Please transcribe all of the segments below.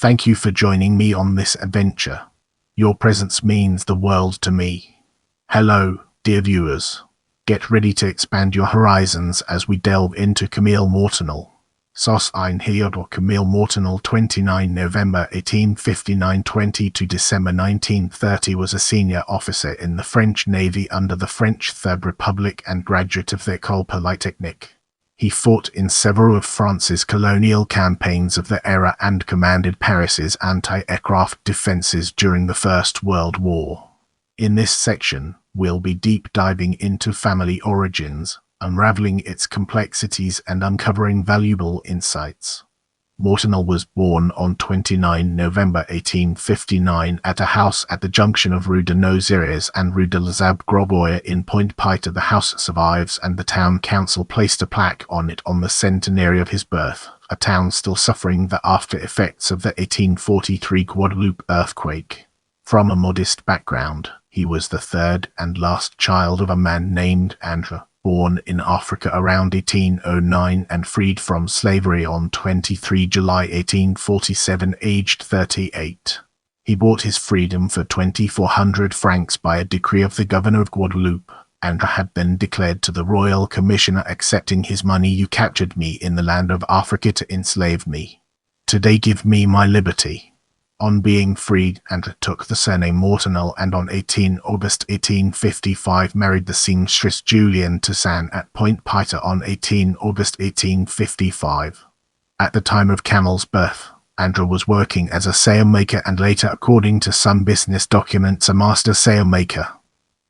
Thank you for joining me on this adventure. Your presence means the world to me. Hello, dear viewers. Get ready to expand your horizons as we delve into Camille Mortenol. Sosthène Héliodore Camille Mortenol, 29 November 1859 22 December 1930, was a senior officer in the French Navy under the French Third Republic and graduate of the École polytechnique. He fought in several of France's colonial campaigns of the era and commanded Paris's anti-aircraft defenses during the First World War. In this section, we'll be deep diving into family origins, unraveling its complexities and uncovering valuable insights. Mortenol was born on 29 November 1859 at a house at the junction of Rue de Nos-Aires and Rue de la Zab-Groboy in Pointe-Pitre. The house survives and the town council placed a plaque on it on the centenary of his birth, a town still suffering the after effects of the 1843 Guadeloupe earthquake. From a modest background, he was the third and last child of a man named Andrew, born in Africa around 1809 and freed from slavery on 23 July 1847, aged 38. He bought his freedom for 2,400 francs by a decree of the governor of Guadeloupe, and had then declared to the royal commissioner, accepting his money, "You captured me in the land of Africa to enslave me. Today give me my liberty." On being freed, Andrew took the surname Mortenol and on 18 August 1855 married the seamstress Julienne Toussaint at Pointe-Pitre on 18 August 1855. At the time of Camille's birth, Andrew was working as a sailmaker and later, according to some business documents, a master sailmaker.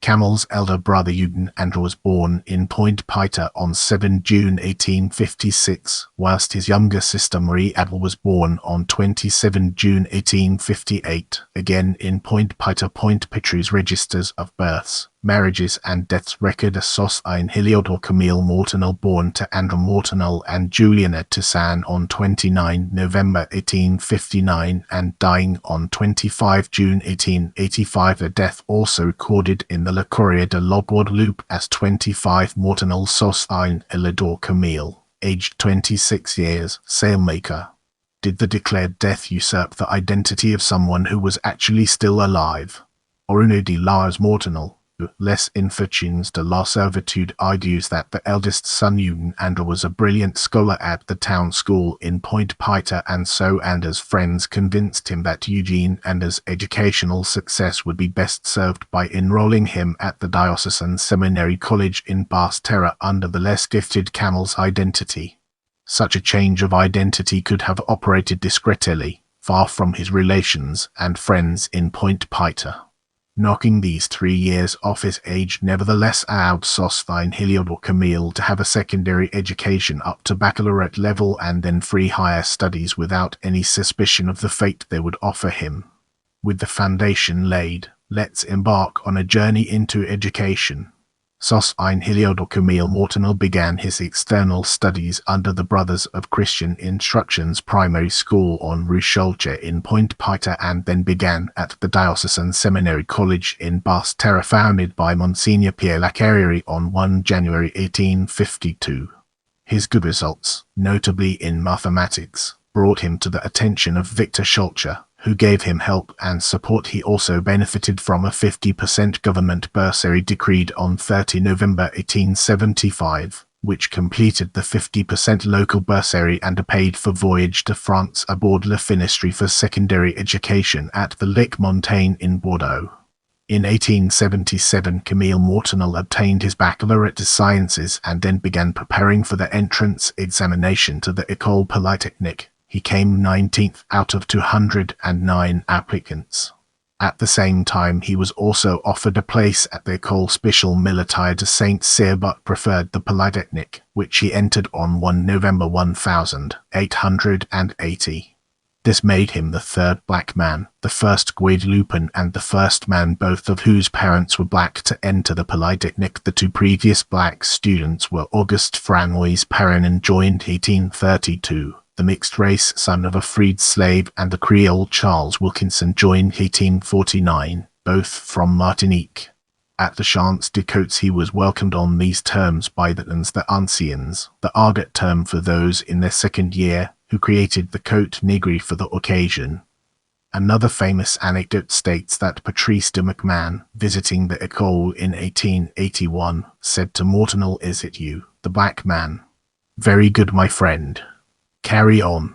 Camille's elder brother Eugene Andrew was born in Pointe-Pitre on 7 June 1856, whilst his younger sister Marie Adèle was born on 27 June 1858, again in Pointe-Pitre. Pointe-Pitre's registers of births, marriages and deaths record as Sosthène Héliodore Camille Mortenol, born to Andrew Mortenol and Julienne Toussaint on 29 November 1859 and dying on 25 June 1885. A death also recorded in the Le Courrier de la Guadeloupe as 25 Mortenol. Sosthène Héliodore Camille, aged 26 years, sailmaker. Did the declared death usurp the identity of someone who was actually still alive? Bruno de Lars Mortenol, Les Infortunes de la Servitude, argues that the eldest son Eugene Andrew was a brilliant scholar at the town school in Pointe-Pitre, and so Andrew's friends convinced him that Eugene Andrew's educational success would be best served by enrolling him at the diocesan seminary college in Basse-Terre under the less gifted Camille's identity. Such a change of identity could have operated discreetly, far from his relations and friends in Pointe-Pitre. Knocking these 3 years off his age nevertheless allowed Sosthène Héliodore Camille to have a secondary education up to baccalaureate level and then free higher studies without any suspicion of the fate they would offer him. With the foundation laid, let's embark on a journey into education. Sosthène Héliodore Camille Mortenol began his external studies under the Brothers of Christian Instruction's primary school on Rue Cholcha in Pointe-Pitre and then began at the Diocesan Seminary College in Basse-Terre, founded by Monsignor Pierre Lacarrière on 1 January 1852. His good results, notably in mathematics, brought him to the attention of Victor Cholcha, who gave him help and support. He also benefited from a 50% government bursary decreed on 30 November 1875, which completed the 50% local bursary and a paid-for voyage to France aboard Le Finistère for secondary education at the Lake Montaigne in Bordeaux. In 1877, Camille Mortenol obtained his baccalaureate of sciences and then began preparing for the entrance examination to the École polytechnique. He came 19th out of 209 applicants. At the same time, he was also offered a place at the École Spéciale Militaire de Saint-Cyr but preferred the Polytechnique, which he entered on 1 November 1880. This made him the third black man, the first Guadeloupean and the first man both of whose parents were black to enter the Polytechnique. The two previous black students were Auguste Franois Perrin and joined 1832. The mixed-race son of a freed slave, and the Creole Charles Wilkinson joined 1849, both from Martinique. At the Champs de Côtes he was welcomed on these terms by the anciens, the argot term for those in their second year, who created the Cote Negre for the occasion. Another famous anecdote states that Patrice de MacMahon, visiting the École in 1881, said to Mortenol, "Is it you, the black man? Very good, my friend. Carry on."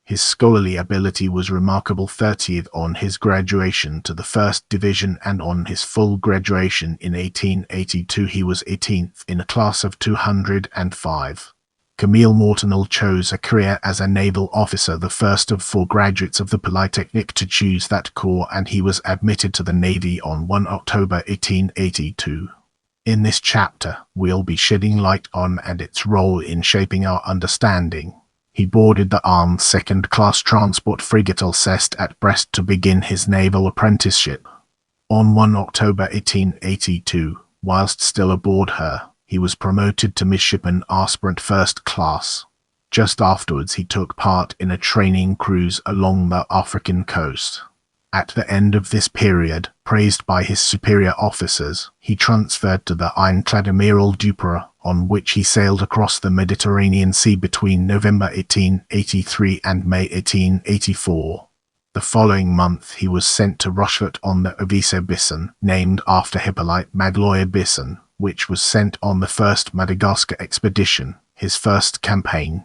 His scholarly ability was remarkable. 30th on his graduation to the first division, and on his full graduation in 1882 he was 18th in a class of 205. Camille Mortenol chose a career as a naval officer, the first of 4 graduates of the Polytechnique to choose that corps, and he was admitted to the Navy on 1 October 1882. In this chapter, we'll be shedding light on and its role in shaping our understanding. He boarded the armed second-class transport frigate Alceste at Brest to begin his naval apprenticeship. On 1 October 1882, whilst still aboard her, he was promoted to midshipman aspirant first class. Just afterwards he took part in a training cruise along the African coast. At the end of this period, praised by his superior officers, he transferred to the ironclad Amiral Duperre, on which he sailed across the Mediterranean Sea between November 1883 and May 1884. The following month he was sent to Rochefort on the Ovise Bisson, named after Hippolyte Magloire Bisson, which was sent on the first Madagascar expedition, his first campaign.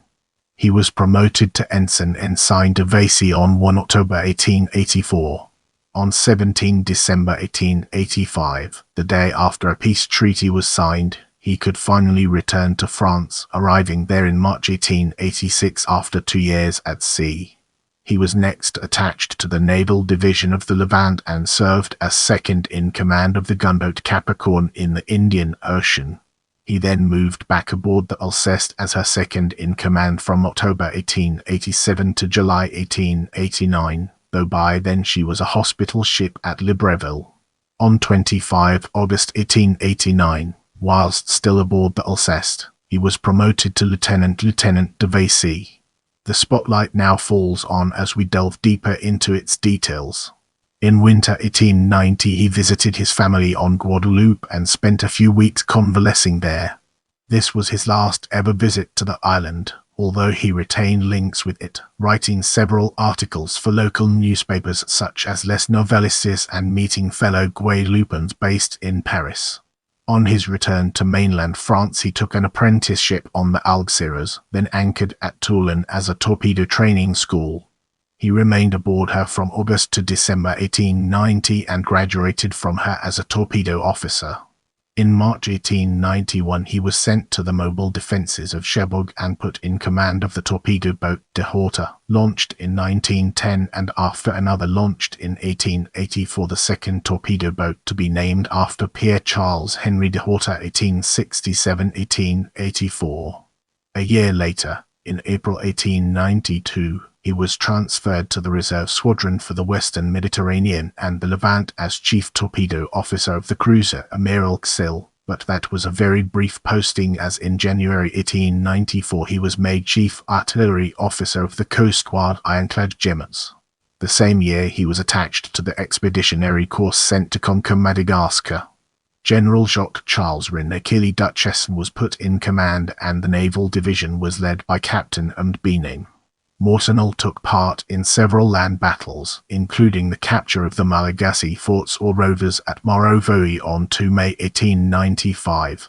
He was promoted to ensign and signed de Vaisy on 1 October 1884. On 17 December 1885, the day after a peace treaty was signed, he could finally return to France, arriving there in March 1886 after 2 years at sea. He was next attached to the Naval Division of the Levant and served as second in command of the gunboat Capricorn in the Indian Ocean. He then moved back aboard the Alceste as her second in command from October 1887 to July 1889, though by then she was a hospital ship at Libreville. On 25 August 1889, whilst still aboard the Alceste, he was promoted to Lieutenant de Vaisy. The spotlight now falls on as we delve deeper into its details. In winter 1890 he visited his family on Guadeloupe and spent a few weeks convalescing there. This was his last ever visit to the island, although he retained links with it, writing several articles for local newspapers such as Les Novellistes and meeting fellow Guadeloupans based in Paris. On his return to mainland France he took an apprenticeship on the Algeciras, then anchored at Toulon as a torpedo training school. He remained aboard her from August to December 1890 and graduated from her as a torpedo officer. In March 1891 he was sent to the mobile defences of Cherbourg and put in command of the torpedo boat De Horta, launched in 1910 and after another launched in 1884, the second torpedo boat to be named after Pierre-Charles Henry De Horta, 1867-1884. A year later, in April 1892, he was transferred to the reserve squadron for the Western Mediterranean and the Levant as chief torpedo officer of the cruiser Amiral Xil, but that was a very brief posting, as in January 1894 he was made chief artillery officer of the Coast Guard ironclad Gemmas. The same year he was attached to the expeditionary corps sent to conquer Madagascar. General Jacques-Charles René Duchesne was put in command and the naval division was led by Captain Benin. Mortenol took part in several land battles, including the capture of the Malagasy forts or rovers at Morovoy on 2 May 1895,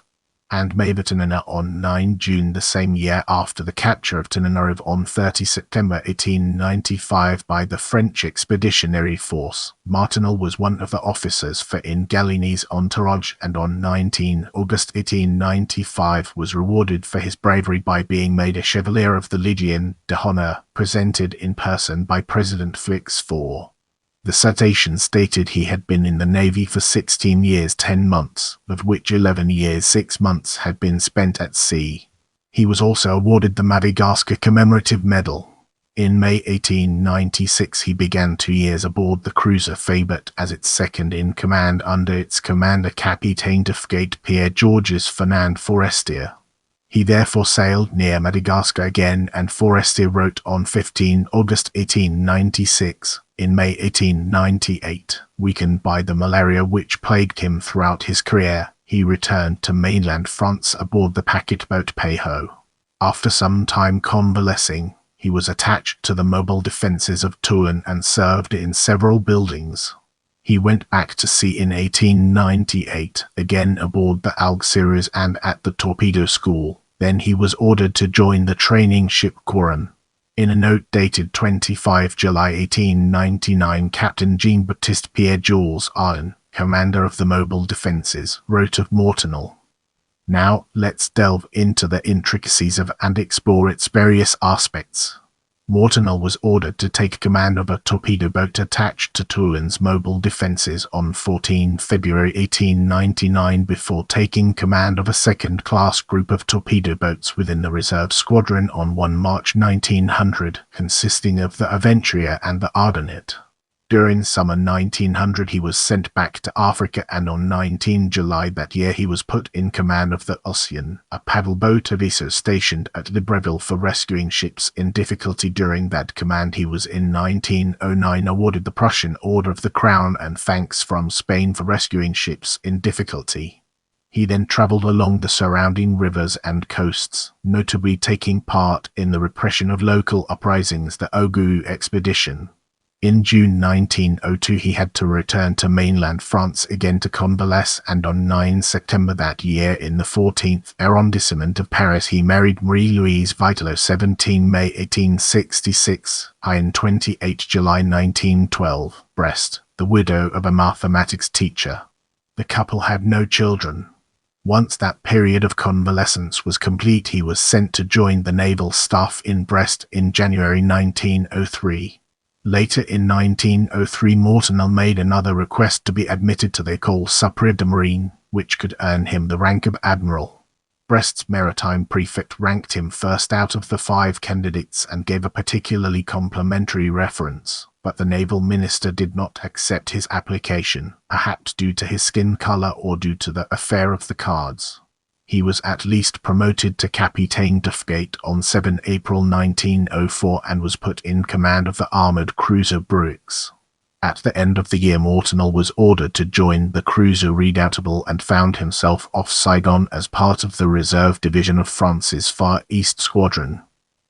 and Mavetanana on 9 June the same year, after the capture of Tananarive on 30 September 1895 by the French Expeditionary Force. Mortenol was one of the officers for in Gallieni's entourage, and on 19 August 1895 was rewarded for his bravery by being made a Chevalier of the Légion d'Honneur, presented in person by President Félix IV. The citation stated he had been in the Navy for 16 years 10 months, of which 11 years 6 months had been spent at sea. He was also awarded the Madagascar Commemorative Medal. In May 1896 he began 2 years aboard the cruiser Fabert as its second-in-command under its commander Capitaine de Frigate Pierre-Georges Fernand Forestier. He therefore sailed near Madagascar again, and Forestier wrote on 15 August 1896, in May 1898, weakened by the malaria which plagued him throughout his career, he returned to mainland France aboard the packet boat Payot. After some time convalescing, He was attached to the mobile defences of Toulon and served in several buildings. He went back to sea in 1898, again aboard the Algeciras and at the torpedo school. Then he was ordered to join the training ship Coron. In a note dated 25 July 1899, Captain Jean-Baptiste Pierre-Jules Arlen, commander of the mobile defences, wrote of Mortenol. Now, let's delve into the intricacies of and explore its various aspects. Mortenol was ordered to take command of a torpedo boat attached to Toulon's mobile defences on 14 February 1899 before taking command of a second-class group of torpedo boats within the reserve squadron on 1 March 1900, consisting of the Aventuria and the Ardennet. During summer 1900 he was sent back to Africa, and on 19 July that year he was put in command of the Océan, a paddle boat aviso stationed at Libreville for rescuing ships in difficulty. During that command he was in 1909 awarded the Prussian Order of the Crown and thanks from Spain for rescuing ships in difficulty. He then travelled along the surrounding rivers and coasts, notably taking part in the repression of local uprisings, the Ogooué expedition. In June 1902 he had to return to mainland France again to convalesce, and on 9 September that year in the 14th arrondissement of Paris he married Marie-Louise Vitelot. 17 May 1866, and 28 July 1912, Brest, the widow of a mathematics teacher. The couple had no children. Once that period of convalescence was complete he was sent to join the naval staff in Brest in January 1903. Later in 1903 Mortenol made another request to be admitted to the École supérieure de marine, which could earn him the rank of admiral. Brest's maritime prefect ranked him first out of the 5 candidates and gave a particularly complimentary reference, but the naval minister did not accept his application, perhaps due to his skin colour or due to the affair of the cards. He was at least promoted to Capitaine de Frégate on 7 April 1904 and was put in command of the armoured cruiser Bruix. At the end of the year Mortenol was ordered to join the cruiser Redoutable and found himself off Saigon as part of the reserve division of France's Far East Squadron.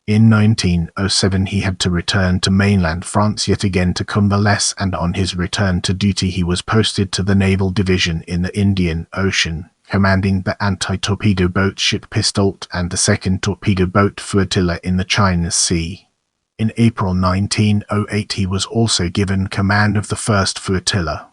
In 1907 he had to return to mainland France yet again to convalesce, and on his return to duty he was posted to the naval division in the Indian Ocean, commanding the anti-torpedo boat ship Pistolet and the second torpedo boat flotilla in the China Sea. In April 1908 he was also given command of the first flotilla.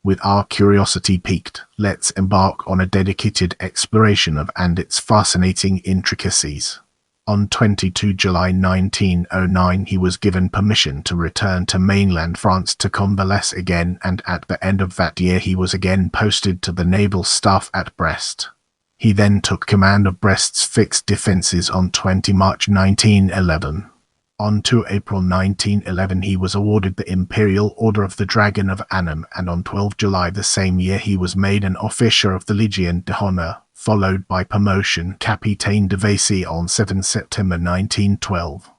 With our curiosity piqued, let's embark on a dedicated exploration of and its fascinating intricacies. On 22 July 1909 he was given permission to return to mainland France to convalesce again, and at the end of that year he was again posted to the naval staff at Brest. He then took command of Brest's fixed defences on 20 March 1911. On 2 April 1911 he was awarded the Imperial Order of the Dragon of Annam, and on 12 July the same year he was made an officer of the Legion d'Honneur, followed by promotion Capitaine de Vaisy on 7 September 1912.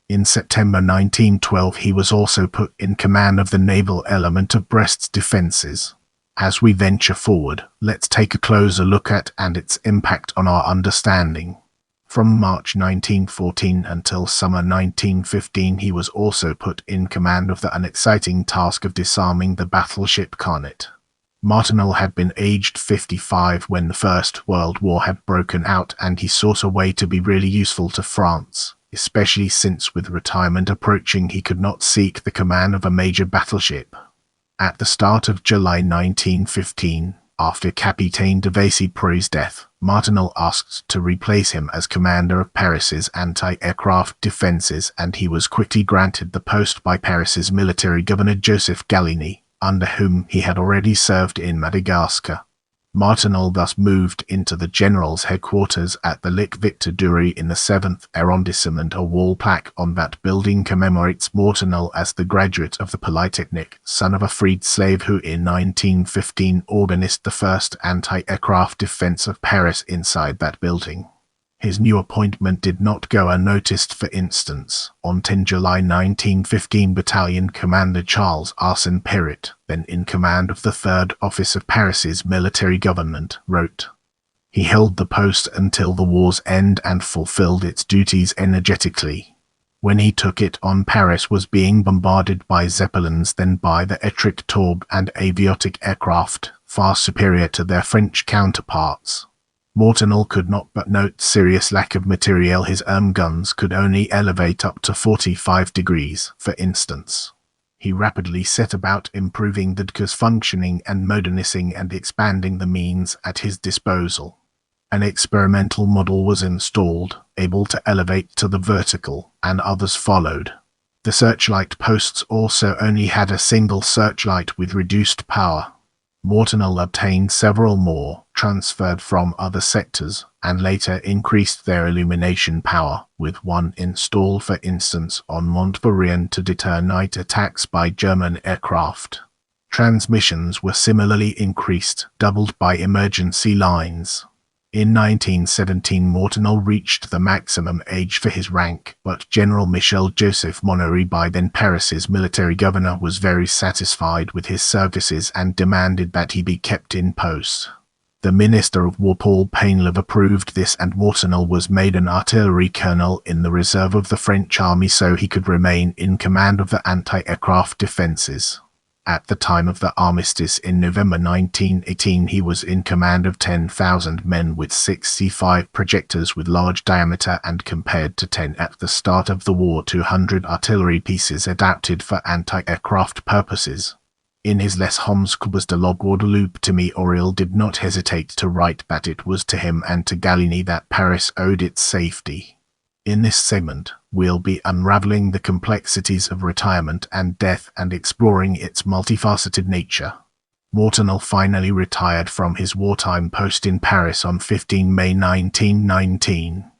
In September 1912 he was also put in command of the naval element of Brest's defences. As we venture forward, let's take a closer look at and its impact on our understanding. From March 1914 until summer 1915 he was also put in command of the unexciting task of disarming the battleship Carnet. Mortenol had been aged 55 when the First World War had broken out, and he sought a way to be really useful to France, especially since with retirement approaching he could not seek the command of a major battleship. At the start of July 1915, after Capitaine de Vaisy-Pré's death, Mortenol asked to replace him as commander of Paris's anti-aircraft defences, and he was quickly granted the post by Paris's military governor Joseph Gallieni, under whom he had already served in Madagascar. Mortenol thus moved into the general's headquarters at the Lic Victor Duruy in the 7th arrondissement. A wall plaque on that building commemorates Mortenol as the graduate of the Polytechnique, son of a freed slave who in 1915 organized the first anti-aircraft defense of Paris inside that building. His new appointment did not go unnoticed. For instance, on 10 July 1915 Battalion Commander Charles Arsène Perret, then in command of the 3rd Office of Paris's military government, wrote, "He held the post until the war's end and fulfilled its duties energetically. When he took it on, Paris was being bombarded by Zeppelins, then by the Electric Taube and Aviotic aircraft, far superior to their French counterparts. Mortenol could not but note serious lack of material. His guns could only elevate up to 45 degrees, for instance. He rapidly set about improving the Deca's functioning and modernizing and expanding the means at his disposal. An experimental model was installed, able to elevate to the vertical, and others followed. The searchlight posts also only had a single searchlight with reduced power. Mortenol obtained several more, transferred from other sectors, and later increased their illumination power, with one installed, for instance, on Montborion to deter night attacks by German aircraft. Transmissions were similarly increased, doubled by emergency lines. In 1917, Mortenol reached the maximum age for his rank, but General Michel-Joseph Montgomery, by then Paris's military governor, was very satisfied with his services and demanded that he be kept in post. The Minister of War Paul Painlevé approved this, and Mortenol was made an artillery colonel in the reserve of the French army so he could remain in command of the anti-aircraft defenses. At the time of the armistice in November 1918, he was in command of 10,000 men with 65 projectors with large diameter, and compared to 10 at the start of the war, 200 artillery pieces adapted for anti-aircraft purposes. In his Les Hommes Cubes de la Guadeloupe to me, Auriol did not hesitate to write that it was to him and to Gallieni that Paris owed its safety. In this segment, we'll be unraveling the complexities of retirement and death and exploring its multifaceted nature. Mortenol finally retired from his wartime post in Paris on 15 May 1919.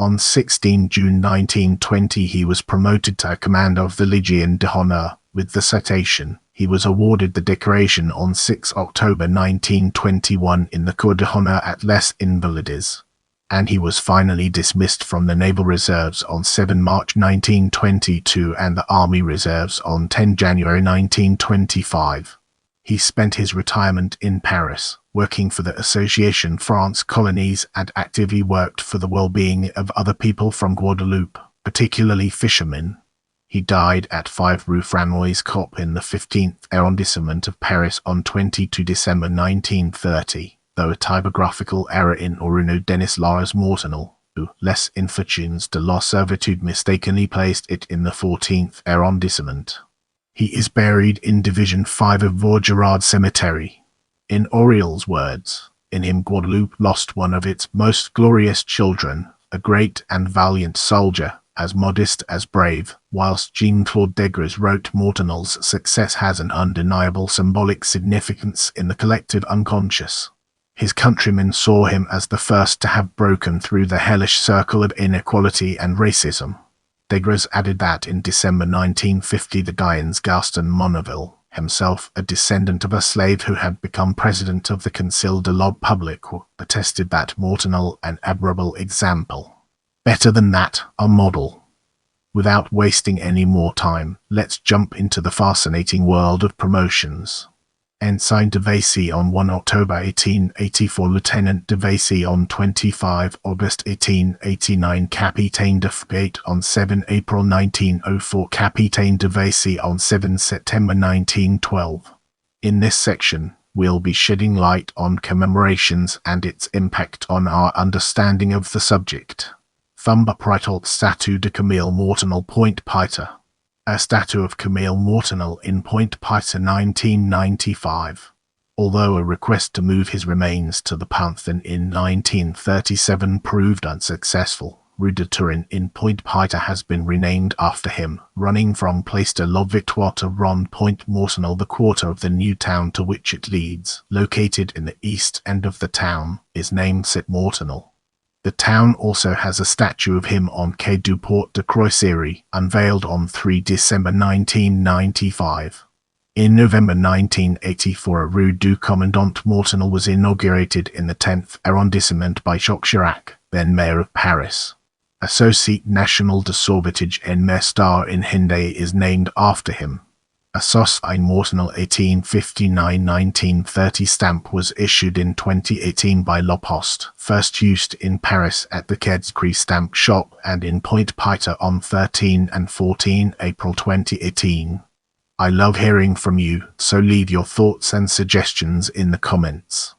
On 16 June 1920 he was promoted to command of the Légion d'honneur. With the citation, he was awarded the decoration on 6 October 1921 in the Croix d'honneur at Les Invalides. And he was finally dismissed from the Naval Reserves on 7 March 1922 and the Army Reserves on 10 January 1925. He spent his retirement in Paris, working for the Association France Colonies, and actively worked for the well-being of other people from Guadeloupe, particularly fishermen. He died at 5 Rue Franois Cop in the 15th arrondissement of Paris on 22 December 1930. Though a typographical error in Bruno Denis Lars Mortenol, who, Les Infortunes de la Servitude, mistakenly placed it in the 14th arrondissement. He is buried in Division 5 of Vaugirard Cemetery. In Auriol's words, in him Guadeloupe lost one of its most glorious children, a great and valiant soldier, as modest as brave, whilst Jean-Claude Degres wrote, Mortenol's success has an undeniable symbolic significance in the collective unconscious. His countrymen saw him as the first to have broken through the hellish circle of inequality and racism. Degres added that in December 1950 the Guyans Gaston Monaville, himself a descendant of a slave who had become president of the Conseil de la Publique, attested that Mortenol an admirable example. Better than that, a model. Without wasting any more time, let's jump into the fascinating world of promotions. Ensign de Vassy on 1 October 1884, Lieutenant de Vassy on 25 August 1889, Capitaine de Frégate on 7 April 1904, Capitaine de Vassy on 7 September 1912. In this section, we'll be shedding light on commemorations and its impact on our understanding of the subject. Thumb-upright statue de Camille Mortenol, Point Piter. A statue of Camille Mortenol in Point Piter, 1995. Although a request to move his remains to the Pantheon in 1937 proved unsuccessful, Rue de Turin in Point Piter has been renamed after him, running from Place de la Victoire to Rond Point Mortenol. The quarter of the new town to which it leads, located in the east end of the town, is named St. Mortenol. The town also has a statue of him on Quai du Port de Croisière, unveiled on 3 December 1995. In November 1984, a Rue du Commandant Mortenol was inaugurated in the 10th arrondissement by Jacques Chirac, then mayor of Paris. A Société Nationale de Sauvetage en Mer in Hendaye is named after him. A Sosthène Mortenol 1859-1930 stamp was issued in 2018 by La Poste, first used in Paris at the Quai stamp shop and in Pointe-Pite on 13 and 14 April 2018. I love hearing from you, so leave your thoughts and suggestions in the comments.